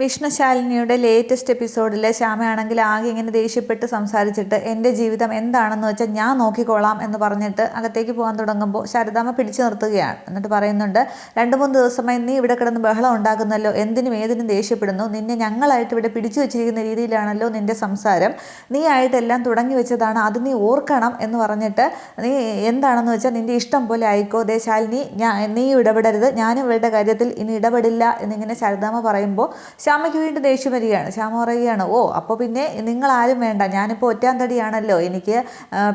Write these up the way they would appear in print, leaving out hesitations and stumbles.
വിഷ്ണുശാലിനിയുടെ latest എപ്പിസോഡിൽ ശ്യാമയാണെങ്കിൽ ആകെ ഇങ്ങനെ ദേഷ്യപ്പെട്ട് സംസാരിച്ചിട്ട് എൻ്റെ ജീവിതം എന്താണെന്ന് വെച്ചാൽ ഞാൻ നോക്കിക്കോളാം എന്ന് പറഞ്ഞിട്ട് അകത്തേക്ക് പോകാൻ തുടങ്ങുമ്പോൾ ശാരദാമ്മ പിടിച്ചു നിർത്തുകയാണ്. എന്നിട്ട് പറയുന്നുണ്ട്, 2-3 ദിവസമായി നീ ഇവിടെ കിടന്ന് ബഹളം ഉണ്ടാക്കുന്നല്ലോ, എന്തിനും ഏതിനും ദേഷ്യപ്പെടുന്നു, നിന്നെ ഞങ്ങളായിട്ട് ഇവിടെ പിടിച്ചു വെച്ചിരിക്കുന്ന രീതിയിലാണല്ലോ നിൻ്റെ സംസാരം, നീ ആയിട്ടെല്ലാം തുടങ്ങി വെച്ചതാണ്, അത് നീ ഓർക്കണം എന്ന് പറഞ്ഞിട്ട് നീ എന്താണെന്ന് വെച്ചാൽ നിൻ്റെ ഇഷ്ടം പോലെ ആയിക്കോ, ദേ ശാലിനി നീ ഇടപെടരുത്, ഞാനും ഇവരുടെ കാര്യത്തിൽ ഇനി ഇടപെടില്ല എന്നിങ്ങനെ ശാരദാമ്മ പറയുമ്പോൾ ശ്യാമയ്ക്ക് വീണ്ടും ദേഷ്യം വരികയാണ്. ശ്യാമ പറയുകയാണ്, ഓ അപ്പോൾ പിന്നെ നിങ്ങളാരും വേണ്ട, ഞാനിപ്പോൾ ഒറ്റാന്തടിയാണല്ലോ, എനിക്ക്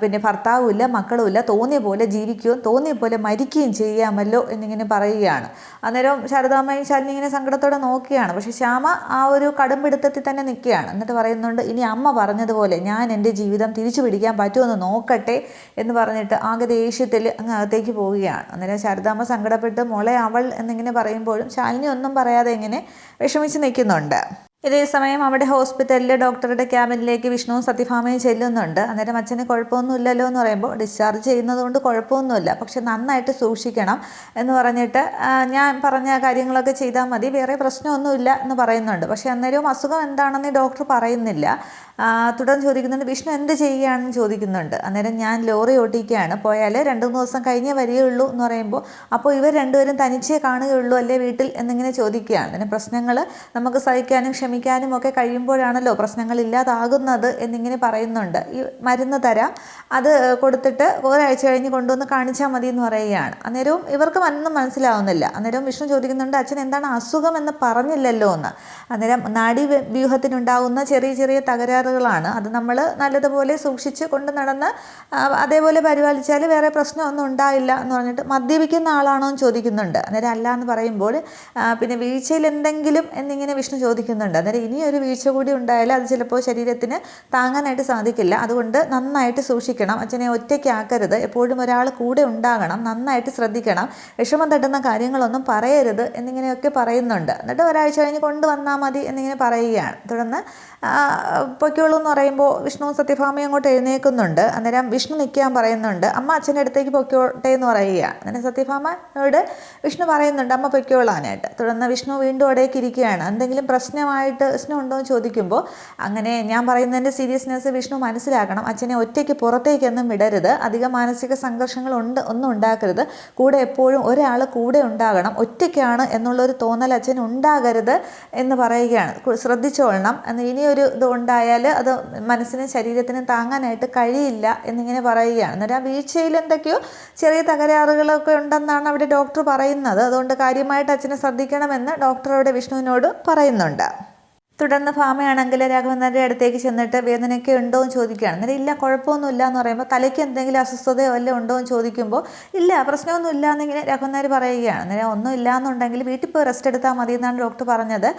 പിന്നെ ഭർത്താവുമില്ല മക്കളുമില്ല, തോന്നിയ പോലെ ജീവിക്കുകയും തോന്നിയ പോലെ മരിക്കുകയും ചെയ്യാമല്ലോ എന്നിങ്ങനെ പറയുകയാണ്. അന്നേരം ശാരദാമ്മയും ശാലിനി ഇങ്ങനെ സങ്കടത്തോടെ നോക്കുകയാണ്. പക്ഷേ ശ്യാമ ആ ഒരു കടുംപിടുത്തത്തിൽ തന്നെ നിൽക്കുകയാണ്. എന്നിട്ട് പറയുന്നുണ്ട്, ഇനി അമ്മ പറഞ്ഞതുപോലെ ഞാൻ എൻ്റെ ജീവിതം തിരിച്ചു പിടിക്കാൻ പറ്റുമെന്ന് നോക്കട്ടെ എന്ന് പറഞ്ഞിട്ട് ആകെ ദേഷ്യത്തിൽ അങ്ങ് അകത്തേക്ക് പോവുകയാണ്. അന്നേരം ശാരദാമ്മ സങ്കടപ്പെട്ട് മോളെ അവൾ എന്നിങ്ങനെ പറയുമ്പോഴും ശാലിനി ഒന്നും പറയാതെ ഇങ്ങനെ വിഷമിച്ച് നിൽക്കുന്നുണ്ട്. ഇതേ സമയം അവിടെ ഹോസ്പിറ്റലിൽ ഡോക്ടറുടെ ക്യാബിനിലേക്ക് വിഷ്ണുവും സത്യഭാമയും ചെല്ലുന്നുണ്ട്. അന്നേരം അച്ഛന് കുഴപ്പമൊന്നുമില്ലല്ലോ എന്ന് പറയുമ്പോൾ ഡിസ്ചാർജ് ചെയ്യുന്നത് കൊണ്ട് കുഴപ്പമൊന്നുമില്ല, പക്ഷെ നന്നായിട്ട് സൂക്ഷിക്കണം എന്ന് പറഞ്ഞിട്ട് ഞാൻ പറഞ്ഞ കാര്യങ്ങളൊക്കെ ചെയ്താൽ മതി, വേറെ പ്രശ്നമൊന്നുമില്ല എന്ന് പറയുന്നുണ്ട്. പക്ഷേ അന്നേരവും അസുഖം എന്താണെന്ന് ഡോക്ടർ പറയുന്നില്ല. തുടർന്ന് ചോദിക്കുന്നുണ്ട്, വിഷ്ണു എന്ത് ചെയ്യുകയാണെന്ന് ചോദിക്കുന്നുണ്ട്. അന്നേരം ഞാൻ ലോറി ഓട്ടിക്കുകയാണ്, പോയാൽ 2-3 ദിവസം കഴിഞ്ഞേ വരികയുള്ളൂ എന്ന് പറയുമ്പോൾ അപ്പോൾ ഇവർ രണ്ടുപേരും തനിച്ചേ കാണുകയുള്ളൂ അല്ലേ വീട്ടിൽ എന്നിങ്ങനെ ചോദിക്കുകയാണ്. അതിന് പ്രശ്നങ്ങൾ നമുക്ക് സഹിക്കാനും ക്ഷമിക്കാനും ഒക്കെ കഴിയുമ്പോഴാണല്ലോ പ്രശ്നങ്ങൾ ഇല്ലാതാകുന്നത് എന്നിങ്ങനെ പറയുന്നുണ്ട്. ഈ മരുന്ന് തരാം, അത് കൊടുത്തിട്ട് ഒരാഴ്ച കഴിഞ്ഞ് കൊണ്ടുവന്ന് കാണിച്ചാൽ മതി എന്ന് പറയുകയാണ്. അന്നേരവും ഇവർക്ക് ഒന്നും മനസ്സിലാവുന്നില്ല. അന്നേരം വിഷ്ണു ചോദിക്കുന്നുണ്ട്, അച്ഛൻ എന്താണ് അസുഖം എന്ന് പറഞ്ഞില്ലല്ലോ എന്ന്. അന്നേരം നാഡീവ്യൂഹത്തിനുണ്ടാകുന്ന ചെറിയ ചെറിയ തകരാറുകളാണ്, അത് നമ്മൾ നല്ലതുപോലെ സൂക്ഷിച്ച് കൊണ്ട് നടന്ന് അതേപോലെ പരിപാലിച്ചാൽ വേറെ പ്രശ്നമൊന്നും ഉണ്ടായില്ല എന്ന് പറഞ്ഞിട്ട് മദ്യപിക്കുന്ന ആളാണോ എന്ന് ചോദിക്കുന്നുണ്ട്. അന്നേരം അല്ല എന്ന് പറയുമ്പോൾ പിന്നെ വീഴ്ചയിൽ എന്തെങ്കിലും എന്നിങ്ങനെ വിഷ്ണു ചോദിക്കുന്നുണ്ട്. അന്നേരം ഇനിയൊരു വീഴ്ച കൂടി ഉണ്ടായാൽ അത് ചിലപ്പോൾ ശരീരത്തിന് താങ്ങാനായിട്ട് സാധിക്കില്ല, അതുകൊണ്ട് നന്നായിട്ട് സൂക്ഷിക്കണം, അച്ഛനെ ഒറ്റയ്ക്കാക്കരുത്, എപ്പോഴും ഒരാൾ കൂടെ ഉണ്ടാകണം, നന്നായിട്ട് ശ്രദ്ധിക്കണം, വിഷമം തട്ടുന്ന കാര്യങ്ങളൊന്നും പറയരുത് എന്നിങ്ങനെയൊക്കെ പറയുന്നുണ്ട്. എന്നിട്ട് ഒരാഴ്ച കഴിഞ്ഞ് കൊണ്ടുവന്നാൽ മതി എന്നിങ്ങനെ പറയുകയാണ്. തുടർന്ന് പൊയ്ക്കോളൂ എന്ന് പറയുമ്പോൾ വിഷ്ണു സത്യഭാമയും അങ്ങോട്ട് എഴുന്നേൽക്കുന്നുണ്ട്. അന്നേരം വിഷ്ണു നിൽക്കാൻ പറയുന്നുണ്ട്, അമ്മ അച്ഛൻ്റെ അടുത്തേക്ക് പൊയ്ക്കോട്ടെ എന്ന് പറയുകയാണ്. അന്നേരം സത്യഭാമയോട് വിഷ്ണു പറയുന്നുണ്ട് അമ്മ പൊയ്ക്കോളാനായിട്ട്. തുടർന്ന് വിഷ്ണു വീണ്ടും അവിടേക്ക് ഇരിക്കുകയാണ്. എന്തെങ്കിലും പ്രശ്നമായിട്ട് പ്രശ്നമുണ്ടോ എന്ന് ചോദിക്കുമ്പോൾ അങ്ങനെ ഞാൻ പറയുന്നതിൻ്റെ സീരിയസ്നെസ് വിഷ്ണു മനസ്സിലാക്കണം, അച്ഛനെ ഒറ്റയ്ക്ക് പുറത്തേക്കൊന്നും വിടരുത്, അധികം മാനസിക സംഘർഷങ്ങൾ ഒന്നും ഉണ്ടാക്കരുത്, കൂടെ എപ്പോഴും ഒരാൾ കൂടെ ഉണ്ടാകണം, ഒറ്റയ്ക്കാണ് എന്നുള്ളൊരു തോന്നൽ അച്ഛൻ ഉണ്ടാകരുത് എന്ന് പറയുകയാണ്. ശ്രദ്ധിച്ചോളണം, ഇനിയൊരു ഇത് ഉണ്ടായാൽ അത് മനസ്സിനും ശരീരത്തിനും താങ്ങാനായിട്ട് കഴിയില്ല എന്നിങ്ങനെ പറയുകയാണ്. അന്നേരം ആ വീഴ്ചയിൽ എന്തൊക്കെയോ ചെറിയ തകരാറുകളൊക്കെ ഉണ്ടെന്നാണ് അവിടെ ഡോക്ടർ പറയുന്നത്, അതുകൊണ്ട് കാര്യമായിട്ട് അച്ഛനെ ശ്രദ്ധിക്കണമെന്ന് ഡോക്ടർ അവിടെ വിഷ്ണുവിനോട് പറയുന്നുണ്ട്. തുടർന്ന് ഭാമയാണെങ്കിൽ രാഘവൻ നായരുടെ അടുത്തേക്ക് ചെന്നിട്ട് വേദനയൊക്കെ ഉണ്ടോ എന്ന് ചോദിക്കുകയാണ്. അന്നേരം ഇല്ല കുഴപ്പമൊന്നുമില്ല എന്ന് പറയുമ്പോൾ തലയ്ക്ക് എന്തെങ്കിലും അസ്വസ്ഥതയോ വല്ലതും ഉണ്ടോ എന്ന് ചോദിക്കുമ്പോൾ ഇല്ല പ്രശ്നമൊന്നും ഇല്ല എന്നിങ്ങനെ രാഘവൻ നായർ പറയുകയാണ്. അന്നേരം ഒന്നും ഇല്ല എന്നുണ്ടെങ്കിൽ വീട്ടിൽ പോയി റെസ്റ്റ് എടുത്താൽ മതി എന്നാണ് ഡോക്ടർ പറഞ്ഞത്,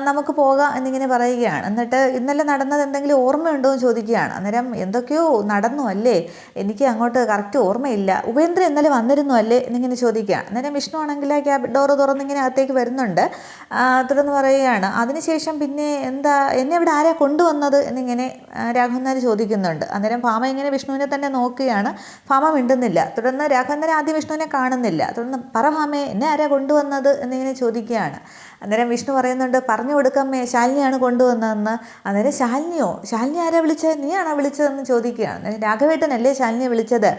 നമുക്ക് പോകാം എന്നിങ്ങനെ പറയുകയാണ്. എന്നിട്ട് ഇന്നലെ നടന്നത് എന്തെങ്കിലും ഓർമ്മയുണ്ടോ എന്ന് ചോദിക്കുകയാണ്. അന്നേരം എന്തൊക്കെയോ നടന്നു അല്ലേ, എനിക്ക് അങ്ങോട്ട് കറക്റ്റ് ഓർമ്മയില്ല, ഉപേന്ദ്രൻ ഇന്നലെ വന്നിരുന്നു അല്ലേ എന്നിങ്ങനെ ചോദിക്കുകയാണ്. അന്നേരം വിഷ്ണു ആണെങ്കിൽ ക്യാബ് ഡോറ് തുറന്നിങ്ങനെ അകത്തേക്ക് വരുന്നുണ്ട്. തുടർന്ന് പറയുകയാണ്, അതിനുശേഷം പിന്നെ എന്താ എന്നെ ഇവിടെ ആരാ കൊണ്ടുവന്നത് എന്നിങ്ങനെ രാഘവൻ നായർ ചോദിക്കുന്നുണ്ട്. അന്നേരം ഭാമ ഇങ്ങനെ വിഷ്ണുവിനെ തന്നെ നോക്കുകയാണ്, ഭാമ മിണ്ടുന്നില്ല. തുടർന്ന് രാഘവൻ നായർ ആദ്യം വിഷ്ണുവിനെ കാണുന്നില്ല. തുടർന്ന് പറ ഭാമയെ എന്നെ ആരാ കൊണ്ടുവന്നത് എന്നിങ്ങനെ ചോദിക്കുകയാണ്. അന്നേരം വിഷ്ണു പറയുന്നുണ്ട്, പറഞ്ഞു കൊടുക്കമ്മേ ശാലിനിയാണ് കൊണ്ടുവന്നതെന്ന്. അന്നേരം ശാലിനി ആരാ വിളിച്ചത്, നീയാണോ വിളിച്ചതെന്ന് ചോദിക്കുകയാണ്. അന്നേരം രാഘവേട്ടനല്ലേ ശാലിനിയെ വിളിച്ചത്,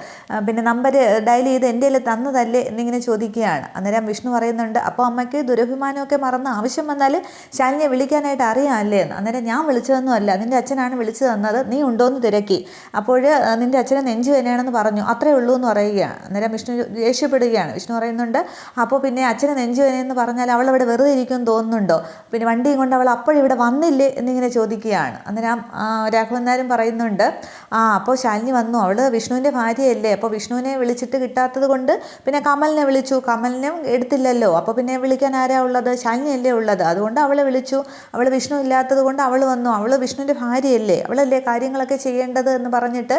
പിന്നെ നമ്പർ ഡയൽ ചെയ്ത് എൻ്റെ കയ്യിൽ തന്നതല്ലേ എന്നിങ്ങനെ ചോദിക്കുകയാണ്. അന്നേരം വിഷ്ണു പറയുന്നുണ്ട്, അപ്പോൾ അമ്മയ്ക്ക് ദുരഭിമാനമൊക്കെ മറന്ന് ആവശ്യം വന്നാൽ ശാലിനിയെ വിളിക്കാനായിട്ട് അറിയാമല്ലേ എന്ന്. അന്നേരം ഞാൻ വിളിച്ചതൊന്നും അല്ല, നിൻ്റെ അച്ഛനാണ് വിളിച്ചു തന്നത്, നീ ഉണ്ടോയെന്ന് തിരക്കി, അപ്പോൾ നിൻ്റെ അച്ഛനെ നെഞ്ചു വേനയാണെന്ന് പറഞ്ഞു, അത്രേ ഉള്ളൂ എന്ന് പറയുകയാണ്. അന്നേരം വിഷ്ണു ദേഷ്യപ്പെടുകയാണ്. വിഷ്ണു പറയുന്നുണ്ട്, അപ്പോൾ പിന്നെ അച്ഛനെ നെഞ്ചു വേനയെന്ന് പറഞ്ഞാൽ അവൾ അവിടെ വെറുതെ ഇരിക്കും തോന്നുന്നുണ്ടോ, പിന്നെ വണ്ടിയും കൊണ്ട് അവൾ അപ്പോഴിവിടെ വന്നില്ലേ എന്നിങ്ങനെ ചോദിക്കുകയാണ്. അന്നേരം രാഘവൻ നായരും പറയുന്നുണ്ട്, അപ്പോൾ ശാലിനി വന്നു, അവൾ വിഷ്ണുവിൻ്റെ ഭാര്യയല്ലേ, അപ്പോൾ വിഷ്ണുവിനെ വിളിച്ചിട്ട് കിട്ടാത്തത് കൊണ്ട് പിന്നെ കമലിനെ വിളിച്ചു, കമലിനും എടുത്തില്ലല്ലോ, അപ്പോൾ പിന്നെ വിളിക്കാൻ ആരാ ഉള്ളത്, ശാലിനിയല്ലേ ഉള്ളത്, അതുകൊണ്ട് അവളെ വിളിച്ചു, അവൾ വിഷ്ണു ഇല്ലാത്തത് കൊണ്ട് അവൾ വന്നു, അവൾ വിഷ്ണുവിൻ്റെ ഭാര്യയല്ലേ, അവളല്ലേ കാര്യങ്ങളൊക്കെ ചെയ്യേണ്ടത് എന്ന് പറഞ്ഞിട്ട്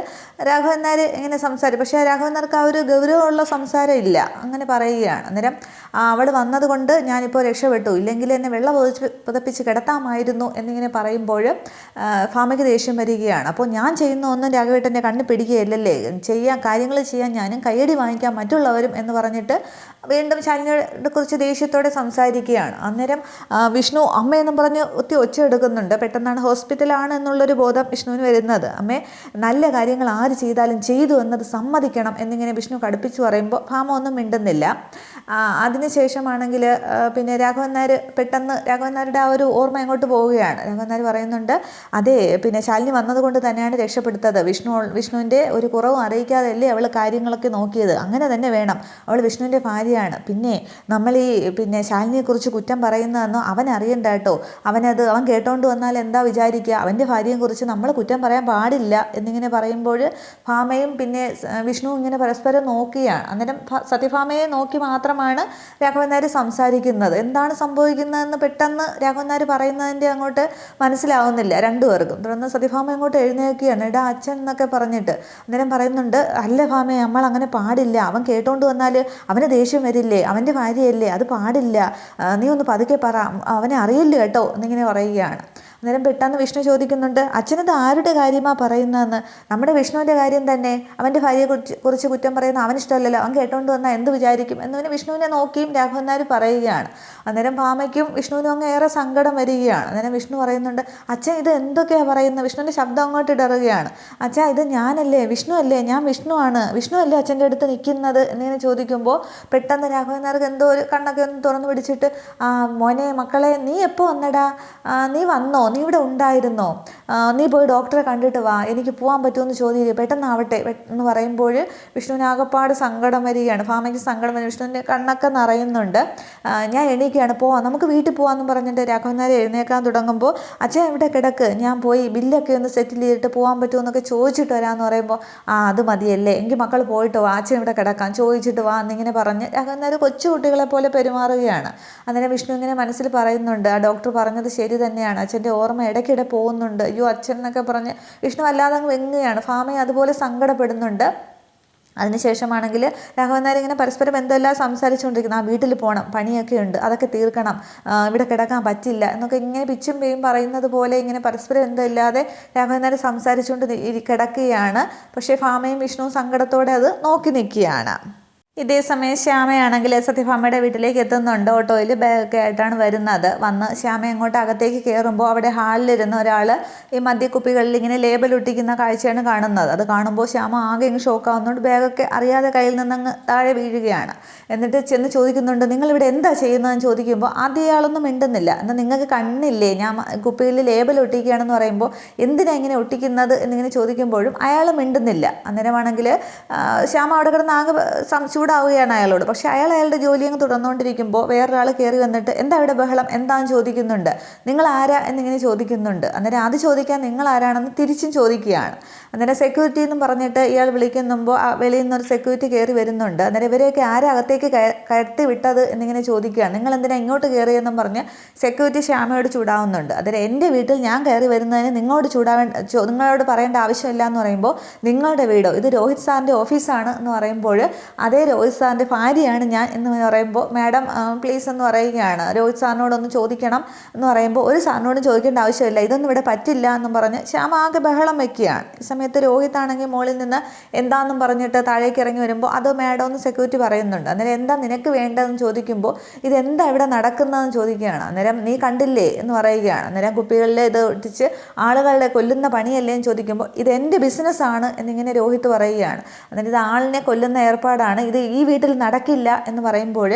രാഘവൻ നായർ ഇങ്ങനെ സംസാരിക്കും. പക്ഷേ രാഘവൻ നായർക്ക് ആ ഒരു ഗൗരവമുള്ള സംസാരം ഇല്ല, അങ്ങനെ പറയുകയാണ്. അന്നേരം അവൾ വന്നതുകൊണ്ട് ഞാനിപ്പോൾ രക്ഷപ്പെട്ടു, ഇല്ലെങ്കിൽ എന്നെ വെള്ളം പുതപ്പിച്ച് കിടത്താമായിരുന്നു എന്നിങ്ങനെ പറയുമ്പോൾ ഭാമയ്ക്ക് ദേഷ്യം വരികയാണ്. അപ്പോൾ ഞാൻ ചെയ്യുന്ന ഒന്നും രാഘവേട്ടൻ്റെ കണ്ണ് പിടിക്കുകയല്ലേ, കാര്യങ്ങൾ ചെയ്യാൻ ഞാനും കയ്യടി വാങ്ങിക്കാൻ മറ്റുള്ളവരും എന്ന് പറഞ്ഞിട്ട് വീണ്ടും ശാലിനിയെ കുറിച്ച് ദേഷ്യത്തോടെ സംസാരിക്കുകയാണ്. അന്നേരം വിഷ്ണു അമ്മയെന്നും പറഞ്ഞ് ഒച്ച എടുക്കുന്നുണ്ട്. പെട്ടെന്നാണ് ഹോസ്പിറ്റലാണ് എന്നുള്ളൊരു ബോധം വിഷ്ണുവിന് വരുന്നത്. അമ്മേ, നല്ല കാര്യങ്ങൾ ആര് ചെയ്താലും ചെയ്തു എന്നത് സമ്മതിക്കണം എന്നിങ്ങനെ വിഷ്ണു കടുപ്പിച്ച് പറയുമ്പോൾ ഭാമ ഒന്നും മിണ്ടുന്നില്ല. അതിനുശേഷമാണെങ്കിൽ പിന്നെ രാഘവൻ നായർ പെട്ടെന്ന് രാഘവൻ നായരുടെ ആ ഒരു ഓർമ്മ എങ്ങോട്ട് പോവുകയാണ്. രാഘവൻ നായർ പറയുന്നുണ്ട്, അതെ, പിന്നെ ശാലിനി വന്നതുകൊണ്ട് തന്നെയാണ് രക്ഷപ്പെടുത്തത്. വിഷ്ണുവിൻ്റെ ഒരു കുറവും അറിയിക്കാതെയല്ലേ അവൾ കാര്യങ്ങളൊക്കെ നോക്കിയത്. അങ്ങനെ തന്നെ വേണം, അവൾ വിഷ്ണുവിൻ്റെ ഭാര്യയാണ്. പിന്നെ നമ്മൾ പിന്നെ ശാലിനിയെക്കുറിച്ച് കുറ്റം പറയുന്നതെന്നോ അവൻ അറിയണ്ട കേട്ടോ. അവൻ കേട്ടോണ്ട് വന്നാൽ എന്താ വിചാരിക്കുക, അവൻ്റെ ഭാര്യയെക്കുറിച്ച് നമ്മൾ കുറ്റം പറയാൻ പാടില്ല എന്നിങ്ങനെ പറയുമ്പോൾ ഭാമയും പിന്നെ വിഷ്ണുവും ഇങ്ങനെ പരസ്പരം നോക്കിയാണ്. അന്നേരം സത്യഭാമയെ നോക്കി മാത്രമാണ് രാഘവൻ നായർ സംസാരിക്കുന്നത്. എന്താണ് സംഭവിക്കുന്നതെന്ന് പെട്ടെന്ന് രാഘവൻ നായർ പറയുന്നതിൻ്റെ അങ്ങോട്ട് മനസ്സിലാവുന്നില്ല രണ്ടുപേർക്കും. തുടർന്ന് സത്യഭാമ അങ്ങോട്ട് എഴുന്നേൽക്കുകയാണ്, എടാ അച്ഛൻ എന്നൊക്കെ പറഞ്ഞിട്ട്. അന്നേരം പറയുന്നുണ്ട്, അല്ല ഭാമയെ, നമ്മൾ അങ്ങനെ പാടില്ല. അവൻ കേട്ടോണ്ട് വന്നാൽ അവന് ദേഷ്യം വരില്ലേ, അവൻ്റെ ഭാര്യയല്ലേ, അത് പാടില്ല. നീ ഒന്ന് പതുക്കെ പറ, അവനെ അറിയില്ല കേട്ടോ എന്നിങ്ങനെ പറയുകയാണ്. അന്നേരം പെട്ടെന്ന് വിഷ്ണു ചോദിക്കുന്നുണ്ട്, അച്ഛനത് ആരുടെ കാര്യമാണ് പറയുന്നതെന്ന്? നമ്മുടെ വിഷ്ണുവിൻ്റെ കാര്യം തന്നെ. അവൻ്റെ ഭാര്യയെക്കുറിച്ച് കുറ്റം പറയുന്ന അവനിഷ്ടമല്ലല്ലോ, അവൻ കേട്ടോണ്ട് വന്നാൽ എന്ത് വിചാരിക്കും എന്നിങ്ങനെ വിഷ്ണുവിനെ നോക്കിയും രാഘവൻ നായർ പറയുകയാണ്. അന്നേരം ഭാമയ്ക്കും വിഷ്ണുവിനും അങ്ങ് ഏറെ സങ്കടം വരികയാണ്. അന്നേരം വിഷ്ണു പറയുന്നുണ്ട്, അച്ഛൻ ഇത് എന്തൊക്കെയാണ് പറയുന്നത്? വിഷ്ണുവിൻ്റെ ശബ്ദം അങ്ങോട്ട് ഇടറുകയാണ്. അച്ഛാ, ഇത് ഞാനല്ലേ, വിഷ്ണു അല്ലേ, ഞാൻ വിഷ്ണുവാണ്, വിഷ്ണു അല്ലേ അച്ഛൻ്റെ അടുത്ത് നിൽക്കുന്നത് എന്നിങ്ങനെ ചോദിക്കുമ്പോൾ പെട്ടെന്ന് രാഘവൻ നായർക്ക് എന്തോ ഒരു കണ്ണൊക്കെ ഒന്ന് തുറന്നു പിടിച്ചിട്ട്, മോനെ മക്കളെ, നീ എപ്പോൾ വന്നടാ, നീ വന്നോ, നീ ഇവിടെ ഉണ്ടായിരുന്നോ, നീ പോയി ഡോക്ടറെ കണ്ടിട്ട് വാ, എനിക്ക് പോകാൻ പറ്റുമെന്ന് ചോദിക്കുക, പെട്ടെന്നാവട്ടെ എന്ന് പറയുമ്പോൾ വിഷ്ണുവിന് ആകെപ്പാട് സങ്കടം വരികയാണ്. ഭാമയ്ക്ക് സങ്കടം വരും, വിഷ്ണുവിൻ്റെ കണ്ണൊക്കെ നിറയുന്നുണ്ട്. ഞാൻ എണീക്കുകയാണ്, പോവാം, നമുക്ക് വീട്ടിൽ പോകാമെന്ന് പറഞ്ഞിട്ട് രാഘവൻ നായർ എഴുന്നേക്കാൻ തുടങ്ങുമ്പോൾ, അച്ഛൻ ഇവിടെ കിടക്ക്, ഞാൻ പോയി ബില്ലൊക്കെ ഒന്ന് സെറ്റിൽ ചെയ്തിട്ട് പോകാൻ പറ്റുമെന്നൊക്കെ ചോദിച്ചിട്ട് വരാമെന്ന് പറയുമ്പോൾ, അത് മതിയല്ലേ, എങ്കിൽ മക്കൾ പോയിട്ട് വാ, അച്ഛൻ ഇവിടെ കിടക്കാം, ചോദിച്ചിട്ട് വാ എന്നിങ്ങനെ പറഞ്ഞ് രാഘവൻ നായർ കൊച്ചുകുട്ടികളെ പോലെ പെരുമാറുകയാണ്. അന്നേരം വിഷ്ണു ഇങ്ങനെ മനസ്സിൽ പറയുന്നുണ്ട്, ആ ഡോക്ടർ പറഞ്ഞത് ശരി തന്നെയാണ്, അച്ഛൻ്റെ ഓർമ്മ ഇടയ്ക്കിടെ പോകുന്നുണ്ട്, അയ്യോ അച്ഛൻ എന്നൊക്കെ പറഞ്ഞ് വിഷ്ണു അല്ലാതെ അങ്ങ് വെങ്ങുകയാണ്. ഭാമയെ അതുപോലെ സങ്കടപ്പെടുന്നുണ്ട്. അതിനുശേഷമാണെങ്കിൽ രാഘവൻ നായർ ഇങ്ങനെ പരസ്പരം എന്തെല്ലാം സംസാരിച്ചുകൊണ്ടിരിക്കുന്നു. വീട്ടിൽ പോകണം, പണിയൊക്കെ ഉണ്ട്, അതൊക്കെ തീർക്കണം, ഇവിടെ കിടക്കാൻ പറ്റില്ല എന്നൊക്കെ ഇങ്ങനെ പിച്ചും പേയും പറയുന്നത് പോലെ ഇങ്ങനെ പരസ്പരം എന്തല്ലാതെ രാഘവൻ നായർ സംസാരിച്ചുകൊണ്ട് കിടക്കുകയാണ്. പക്ഷേ ഭാമയും വിഷ്ണുവും സങ്കടത്തോടെ അത് നോക്കി നിൽക്കുകയാണ്. ഇതേ സമയം ശ്യാമയാണെങ്കിൽ സത്യഭാമയുടെ വീട്ടിലേക്ക് എത്തുന്നുണ്ട്. ഓട്ടോയിൽ ബാഗൊക്കെ ആയിട്ടാണ് വരുന്നത്. വന്ന് ശ്യാമ അങ്ങോട്ട് അകത്തേക്ക് കയറുമ്പോൾ അവിടെ ഹാളിലിരുന്ന ഒരാൾ ഈ മദ്യക്കുപ്പികളിൽ ഇങ്ങനെ ലേബൽ ഒട്ടിക്കുന്ന കാഴ്ചയാണ് കാണുന്നത്. അത് കാണുമ്പോൾ ശ്യാമ ആകെ ഇങ്ങ് ഷോക്കാവുന്നുണ്ട്. ബാഗൊക്കെ അറിയാതെ കയ്യിൽ നിന്നങ്ങ് താഴെ വീഴുകയാണ്. എന്നിട്ട് ചെന്ന് ചോദിക്കുന്നുണ്ട്, നിങ്ങളിവിടെ എന്താ ചെയ്യുന്നതെന്ന് ചോദിക്കുമ്പോൾ ആദ്യം ഇയാളൊന്നും മിണ്ടുന്നില്ല. എന്നാൽ നിങ്ങൾക്ക് കണ്ണില്ലേ, ഞാൻ കുപ്പിയിൽ ലേബൽ ഒട്ടിക്കുകയാണെന്ന് പറയുമ്പോൾ എന്തിനാ ഇങ്ങനെ ഒട്ടിക്കുന്നത് എന്നിങ്ങനെ ചോദിക്കുമ്പോഴും അയാൾ മിണ്ടുന്നില്ല. അന്നേരമാണെങ്കിൽ ശ്യാമ അവിടെ കിടന്ന് ആകെ ചൂടാവുകയാണ് അയാളോട്. പക്ഷേ അയാളുടെ ജോലി അങ്ങ് തുടർന്നുകൊണ്ടിരിക്കുമ്പോൾ വേറൊരാൾ കയറി വന്നിട്ട് എന്താ ഇവിടെ ബഹളം, എന്താണെന്ന് ചോദിക്കുന്നുണ്ട്. നിങ്ങൾ ആരാ എന്നിങ്ങനെ ചോദിക്കുന്നുണ്ട്. അന്നേരം അത് ചോദിക്കാൻ നിങ്ങൾ ആരാണെന്ന് തിരിച്ചും ചോദിക്കുകയാണ്. അന്നേരം സെക്യൂരിറ്റി എന്നും പറഞ്ഞിട്ട് ഇയാൾ വിളിക്കുമ്പോൾ വെളിയിൽ നിന്നൊരു സെക്യൂരിറ്റി കയറി വരുന്നുണ്ട്. അന്നേരം ഇവരെയൊക്കെ ആരാ അകത്തേക്ക് കയറ്റി വിട്ടത് എന്നിങ്ങനെ ചോദിക്കുകയാണ്. നിങ്ങൾ എന്തിനാ ഇങ്ങോട്ട് കയറിയെന്നും പറഞ്ഞ് സെക്യൂരിറ്റി ശ്യാമയോട് ചൂടാവുന്നുണ്ട്. അന്നേരം എൻ്റെ വീട്ടിൽ ഞാൻ കയറി വരുന്നതിന് നിങ്ങളോട് പറയേണ്ട ആവശ്യമില്ല എന്ന് പറയുമ്പോൾ, നിങ്ങളുടെ വീടോ, ഇത് രോഹിത് സാറിൻ്റെ ഓഫീസാണ് എന്ന് പറയുമ്പോൾ, അതേ രോഹിത് സാറിൻ്റെ ഭാര്യയാണ് ഞാൻ എന്ന് പറയുമ്പോൾ, മാഡം പ്ലീസ് എന്ന് പറയുകയാണ്. രോഹിത് സാറിനോടൊന്ന് ചോദിക്കണം എന്ന് പറയുമ്പോൾ, ഒരു സാറിനോടും ചോദിക്കേണ്ട ആവശ്യമില്ല, ഇതൊന്നും ഇവിടെ പറ്റില്ല എന്നും പറഞ്ഞ് ശ്യാമ ആകെ ബഹളം വയ്ക്കുകയാണ്. ഈ സമയത്ത് രോഹിത് ആണെങ്കിൽ മുകളിൽ നിന്ന് എന്താണെന്നും പറഞ്ഞിട്ട് താഴേക്ക് ഇറങ്ങി വരുമ്പോൾ അത് മാഡം എന്ന് സെക്യൂരിറ്റി പറയുന്നുണ്ട്. അന്നേരം എന്താ നിനക്ക് വേണ്ടതെന്ന് ചോദിക്കുമ്പോൾ, ഇതെന്താ ഇവിടെ നടക്കുന്നതെന്ന് ചോദിക്കുകയാണ്. അന്നേരം നീ കണ്ടില്ലേ എന്ന് പറയുകയാണ്. അന്നേരം കുപ്പികളിൽ ഇത് ഒട്ടിച്ച് ആളുകളെ കൊല്ലുന്ന പണിയല്ലേ എന്ന് ചോദിക്കുമ്പോൾ, ഇത് എൻ്റെ ബിസിനസ്സാണ് എന്നിങ്ങനെ രോഹിത് പറയുകയാണ്. അന്നേരം ഇത് ആളിനെ കൊല്ലുന്ന ഏർപ്പാടാണ്, ഇത് ഈ വീട്ടിൽ നടക്കില്ല എന്ന് പറയുമ്പോൾ,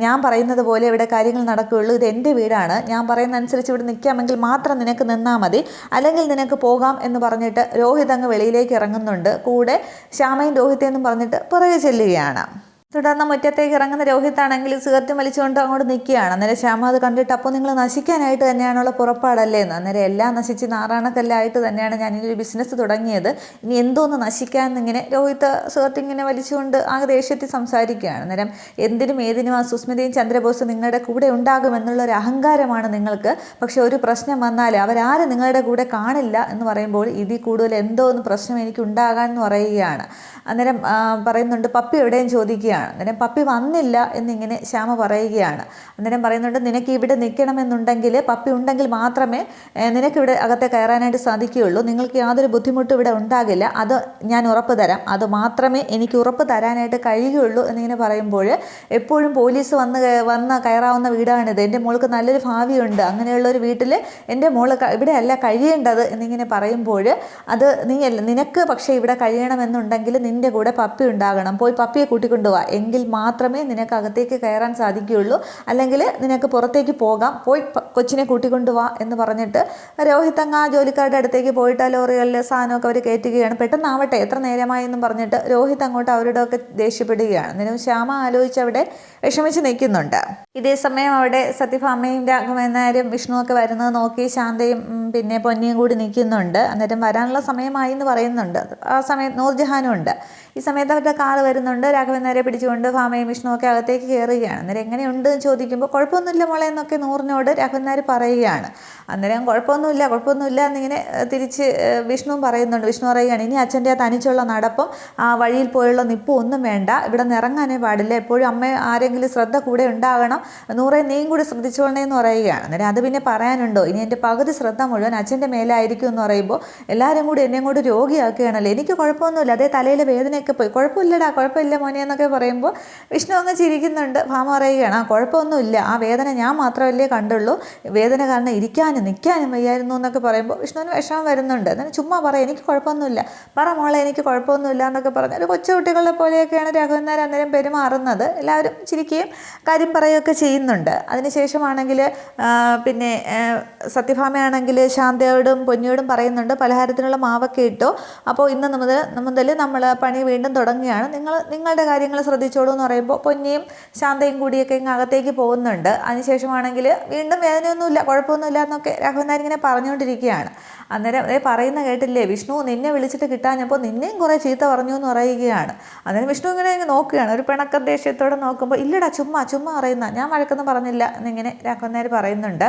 ഞാൻ പറയുന്നത് പോലെ ഇവിടെ കാര്യങ്ങൾ നടക്കുകയുള്ളൂ, ഇത് എൻ്റെ വീടാണ്, ഞാൻ പറയുന്ന അനുസരിച്ച് ഇവിടെ നിൽക്കാമെങ്കിൽ മാത്രം നിനക്ക് നിന്നാൽ മതി, അല്ലെങ്കിൽ നിനക്ക് പോകാം എന്ന് പറഞ്ഞിട്ട് രോഹിത് അങ്ങ് വെളിയിലേക്ക് ഇറങ്ങുന്നുണ്ട്. കൂടെ ശ്യാമയും രോഹിതെന്നും പറഞ്ഞിട്ട് പുറകെ ചെല്ലുകയാണ്. തുടർന്ന് മുറ്റത്തേക്ക് ഇറങ്ങുന്ന രോഹിത്താണെങ്കിൽ സിഗരറ്റ് വലിച്ചുകൊണ്ട് അങ്ങോട്ട് നിൽക്കുകയാണ്. അന്നേരം ശ്യാമ അത് കണ്ടിട്ട്, അപ്പോൾ നിങ്ങൾ നശിക്കാനായിട്ട് തന്നെയാണുള്ള പുറപ്പാടല്ലേ എന്ന്. അന്നേരം എല്ലാം നശിച്ച് നാറാണക്കല്ലായിട്ട് തന്നെയാണ് ഞാനിതൊരു ബിസിനസ് തുടങ്ങിയത്, ഇനി എന്തോന്ന് നശിക്കാമെന്നിങ്ങനെ രോഹിത് സിഗരറ്റ് ഇങ്ങനെ വലിച്ചുകൊണ്ട് ആകെ ദേഷ്യത്തിൽ സംസാരിക്കുകയാണ്. അന്നേരം എന്തിനും ഏതിനും ആ സുസ്മിതയും ചന്ദ്രബോസും നിങ്ങളുടെ കൂടെ ഉണ്ടാകുമെന്നുള്ളൊരു അഹങ്കാരമാണ് നിങ്ങൾക്ക്. പക്ഷെ ഒരു പ്രശ്നം വന്നാൽ അവരാരും നിങ്ങളുടെ കൂടെ കാണില്ല എന്ന് പറയുമ്പോൾ, ഇതിൽ കൂടുതൽ എന്തോ ഒന്ന് പ്രശ്നം എനിക്ക് ഉണ്ടാകാമെന്ന് പറയുകയാണ്. അന്നേരം പറയുന്നുണ്ട്, പപ്പി എവിടെയും ചോദിക്കുകയാണ്. വിളിക്കുകയാണ്. അന്നേരം പപ്പി വന്നില്ല എന്നിങ്ങനെ ശ്യാമ പറയുകയാണ്. അന്നേരം പറയുന്നുണ്ട്, നിനക്ക് ഇവിടെ നിൽക്കണമെന്നുണ്ടെങ്കിൽ പപ്പി ഉണ്ടെങ്കിൽ മാത്രമേ നിനക്കിവിടെ അകത്തെ കയറാനായിട്ട് സാധിക്കുകയുള്ളൂ. നിങ്ങൾക്ക് യാതൊരു ബുദ്ധിമുട്ടും ഇവിടെ ഉണ്ടാകില്ല, അത് ഞാൻ ഉറപ്പ് തരാം. അത് മാത്രമേ എനിക്ക് ഉറപ്പ് തരാനായിട്ട് കഴിയുകയുള്ളൂ എന്നിങ്ങനെ പറയുമ്പോൾ, എപ്പോഴും പോലീസ് വന്ന് കയറാവുന്ന വീടാണിത്, എൻ്റെ മോൾക്ക് നല്ലൊരു ഭാവിയുണ്ട്, അങ്ങനെയുള്ള ഒരു വീട്ടിൽ എൻ്റെ മോൾ ഇവിടെ അല്ല കഴിയേണ്ടത് എന്നിങ്ങനെ പറയുമ്പോൾ, അത് നിനക്ക് പക്ഷേ ഇവിടെ കഴിയണമെന്നുണ്ടെങ്കിൽ നിൻ്റെ കൂടെ പപ്പി ഉണ്ടാകണം, പോയി പപ്പിയെ കൂട്ടിക്കൊണ്ടുപോവാ, എങ്കിൽ മാത്രമേ നിനക്ക് അകത്തേക്ക് കയറാൻ സാധിക്കുകയുള്ളൂ, അല്ലെങ്കിൽ നിനക്ക് പുറത്തേക്ക് പോകാം, പോയി കൊച്ചിനെ കൂട്ടിക്കൊണ്ടുപോവാ എന്ന് പറഞ്ഞിട്ട് രോഹിത് അങ്ങ് ആ ജോലിക്കാരുടെ അടുത്തേക്ക് പോയിട്ട് ആ ലോറികളിൽ സാധനമൊക്കെ അവർ കയറ്റുകയാണ്. പെട്ടെന്നാവട്ടെ, എത്ര നേരമായി എന്നും പറഞ്ഞിട്ട് രോഹിത് അങ്ങോട്ട് അവരോടൊക്കെ ദേഷ്യപ്പെടുകയാണ്. അന്നേരം ശ്യാമ ആലോചിച്ച് അവിടെ വിഷമിച്ച് നിൽക്കുന്നുണ്ട്. ഇതേ സമയം അവിടെ സത്യഭാമയും രാഘവൻ നായരും വിഷ്ണുവൊക്കെ വരുന്നത് നോക്കി ശാന്തയും പിന്നെ പൊന്നിയും കൂടി നിൽക്കുന്നുണ്ട്. അന്നേരം വരാനുള്ള സമയമായി എന്ന് പറയുന്നുണ്ട്. ആ സമയം നൂർജഹാനും ഉണ്ട്. ഈ സമയത്ത് അവരുടെ കാറ് വരുന്നുണ്ട്. രാഘവൻ നായരെ പിടിച്ചുകൊണ്ട് ഭാമയും വിഷ്ണുവൊക്കെ അകത്തേക്ക് കയറുകയാണ്. അന്നേരം എങ്ങനെയുണ്ട് എന്ന് ചോദിക്കുമ്പോൾ, കുഴപ്പമൊന്നുമില്ല മോളെ എന്നൊക്കെ നൂറിനോട് രാഘവൻ നായർ പറയുകയാണ്. അന്നേരം കുഴപ്പമൊന്നുമില്ല എന്നിങ്ങനെ തിരിച്ച് വിഷ്ണുവും പറയുന്നുണ്ട്. വിഷ്ണു പറയുകയാണ്, ഇനി അച്ഛൻ്റെ ആ തനിച്ചുള്ള നടപ്പും ആ വഴിയിൽ പോയുള്ള നിപ്പും ഒന്നും വേണ്ട, ഇവിടെ നിന്ന് ഇറങ്ങാനേ പാടില്ല, എപ്പോഴും അമ്മ ആരെങ്കിലും ശ്രദ്ധ കൂടെ ഉണ്ടാകണം, നൂറെ നീയും കൂടി ശ്രദ്ധിച്ചോളണേ എന്ന് പറയുകയാണ്. അന്നേരം അത് പിന്നെ പറയാനുണ്ടോ, ഇനി എൻ്റെ പകുതി ശ്രദ്ധ മുഴുവൻ അച്ഛൻ്റെ മേലായിരിക്കും എന്ന് പറയുമ്പോൾ, എല്ലാവരും കൂടി എന്നെ കൊണ്ട് രോഗിയാക്കുകയാണല്ലോ, എനിക്ക് കുഴപ്പമൊന്നുമില്ല, അതേ തലയിലെ വേദനയൊക്കെ പോയി, കുഴപ്പമില്ല മോനെ എന്നൊക്കെ പറയുമ്പോൾ വിഷ്ണു അങ്ങ് ചിരിക്കുന്നുണ്ട്. ഭാമ പറയുകയാണ്, ആ കുഴപ്പമൊന്നുമില്ല, ആ വേദന ഞാൻ മാത്രമല്ലേ കണ്ടുള്ളൂ, വേദന കാരണം ഇരിക്കാനും നിൽക്കാനും വയ്യായിരുന്നു എന്നൊക്കെ പറയുമ്പോൾ വിഷ്ണുവിന് വിഷമം വരുന്നുണ്ട്. എന്നാൽ ചുമ്മാ പറയാം, എനിക്ക് കുഴപ്പമൊന്നുമില്ല, പറ മോളെ എനിക്ക് കുഴപ്പമൊന്നുമില്ല എന്നൊക്കെ പറഞ്ഞ് ഒരു കൊച്ചുകുട്ടികളെ പോലെയൊക്കെയാണ് രാഘവൻ നായർ അന്നേരം പെരുമാറുന്നത്. എല്ലാവരും ചിരിക്കുകയും കാര്യം പറയുകയൊക്കെ ചെയ്യുന്നുണ്ട്. അതിനുശേഷമാണെങ്കിൽ പിന്നെ സത്യഭാമയാണെങ്കിൽ ശാന്തയോടും പൊന്നിയോടും പറയുന്നുണ്ട്, പലഹാരത്തിനുള്ള മാവൊക്കെ ഇട്ടോ, അപ്പോൾ ഇന്ന് മുതൽ നമ്മൾ പണി വീണ്ടും തുടങ്ങുകയാണ്, നിങ്ങളുടെ കാര്യങ്ങൾ ശ്രദ്ധിച്ചോളൂ എന്ന് പറയുമ്പോൾ പൊന്നിയും ശാന്തയും കൂടിയൊക്കെ ഇങ്ങ് അകത്തേക്ക് പോകുന്നുണ്ട്. അതിനുശേഷമാണെങ്കിൽ വീണ്ടും വേദനയൊന്നുമില്ല, കുഴപ്പമൊന്നുമില്ല എന്നൊക്കെ രാഘവൻ നായർ ഇങ്ങനെ പറഞ്ഞുകൊണ്ടിരിക്കുകയാണ്. അന്നേരം പറയുന്ന കേട്ടില്ലേ, വിഷ്ണു നിന്നെ വിളിച്ചിട്ട് കിട്ടാഞ്ഞപ്പോൾ നിന്നെയും കുറേ ചീത്ത പറഞ്ഞു എന്ന് പറയുകയാണ്. അന്നേരം വിഷ്ണു ഇങ്ങനെ നോക്കുകയാണ്, ഒരു പിണക്ക ദേഷ്യത്തോടെ നോക്കുമ്പോൾ, ഇല്ലടാ ചുമ്മാ പറയുന്ന, ഞാൻ വഴക്കൊന്നും പറഞ്ഞില്ല എന്നിങ്ങനെ രാഘവൻ നായർ പറയുന്നുണ്ട്.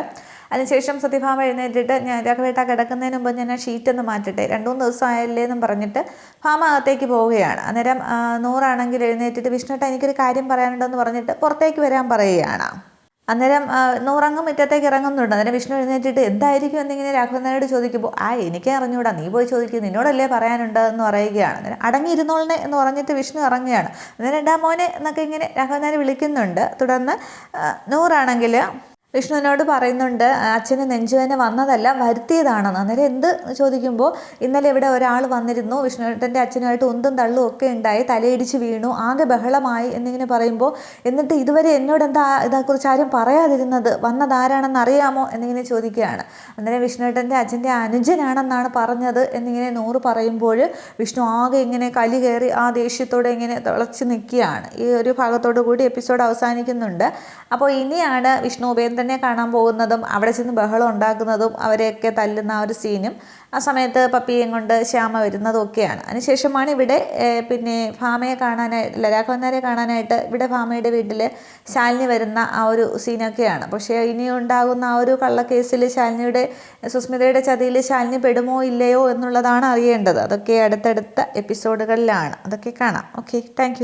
അതിനുശേഷം സത്യഭാമ എഴുന്നേറ്റിട്ട്, ഞാൻ രാഘവേട്ട കിടക്കുന്നതിന് മുമ്പ് ഞാൻ ഷീറ്റൊന്ന് മാറ്റട്ടെ, 2-3 ദിവസം ആയല്ലേ എന്നും പറഞ്ഞിട്ട് ഭാമ അകത്തേക്ക് പോവുകയാണ്. അന്നേരം നൂറാണെങ്കിൽ എഴുന്നേറ്റിട്ട്, വിഷ്ണുട്ട എനിക്കൊരു കാര്യം പറയാനുണ്ടെന്ന് പറഞ്ഞിട്ട് പുറത്തേക്ക് വരാൻ പറയുകയാണ്. അന്നേരം നൂറങ്ങും മുറ്റത്തേക്ക് ഇറങ്ങുന്നുണ്ട്. അന്നേരം വിഷ്ണു എഴുന്നേറ്റിട്ട് എന്തായിരിക്കും എന്നിങ്ങനെ രാഘവൻ നായരോട് ചോദിക്കുമ്പോൾ, എനിക്കേ അറിഞ്ഞൂടാ, നീ പോയി ചോദിക്കും, നിന്നോടല്ലേ പറയാനുണ്ട് എന്ന് പറയുകയാണ്. അന്നേരം അടങ്ങിയിരുന്നോളനെ എന്ന് പറഞ്ഞിട്ട് വിഷ്ണു ഇറങ്ങുകയാണ്. അന്നേരം എടാ മോനെ എന്നൊക്കെ ഇങ്ങനെ രാഘവൻ നായർ വിളിക്കുന്നുണ്ട്. തുടർന്ന് നൂറാണെങ്കിൽ വിഷ്ണുവിനോട് പറയുന്നുണ്ട്, അച്ഛന് നെഞ്ചുവേദന വന്നതല്ല വരുത്തിയതാണെന്ന്. അന്നേരം എന്ത് ചോദിക്കുമ്പോൾ, ഇന്നലെ ഇവിടെ ഒരാൾ വന്നിരുന്നു, വിഷ്ണുവേട്ടൻ്റെ അച്ഛനുമായിട്ട് ഉന്തും തള്ളും ഒക്കെ ഉണ്ടായി, തലയിടിച്ച് വീണു, ആകെ ബഹളമായി എന്നിങ്ങനെ പറയുമ്പോൾ, എന്നിട്ട് ഇതുവരെ എന്നോട് എന്താ ഇതേക്കുറിച്ച് ആരും പറയാതിരുന്നത്, വന്നതാരാണെന്ന് അറിയാമോ എന്നിങ്ങനെ ചോദിക്കുകയാണ്. അന്നേരം വിഷ്ണുവേട്ടൻ്റെ അച്ഛൻ്റെ അനുജനാണെന്നാണ് പറഞ്ഞത് എന്നിങ്ങനെ നൂറ് പറയുമ്പോൾ വിഷ്ണു ആകെ ഇങ്ങനെ കലി കയറി ആ ദേഷ്യത്തോടെ ഇങ്ങനെ തിളച്ച് നിൽക്കുകയാണ്. ഈ ഒരു ഭാഗത്തോടു കൂടി എപ്പിസോഡ് അവസാനിക്കുന്നുണ്ട്. അപ്പോൾ ഇനിയാണ് വിഷ്ണു ഉപേന്ദ്രനെ കാണാൻ പോകുന്നതും അവിടെ ചെന്ന് ബഹളം ഉണ്ടാക്കുന്നതും അവരെയൊക്കെ തല്ലുന്ന ആ ഒരു സീനും ആ സമയത്ത് പപ്പിയെയും കൊണ്ട് ശ്യാമ വരുന്നതും ഒക്കെയാണ്. അതിനുശേഷമാണ് ഇവിടെ പിന്നെ ഭാമയെ കാണാനായിട്ട്, രാഘവൻ നായരെ കാണാനായിട്ട് ഇവിടെ ഭാമയുടെ വീട്ടിൽ ശാലിനി വരുന്ന ആ ഒരു സീനൊക്കെയാണ്. പക്ഷേ ഇനി ഉണ്ടാകുന്ന ആ ഒരു കള്ളക്കേസിൽ സുസ്മിതയുടെ ചതിയിൽ ശാലിനി പെടുമോ ഇല്ലയോ എന്നുള്ളതാണ് അറിയേണ്ടത്. അതൊക്കെ അടുത്തടുത്ത എപ്പിസോഡുകളിലാണ്, അതൊക്കെ കാണാം. Okay, thank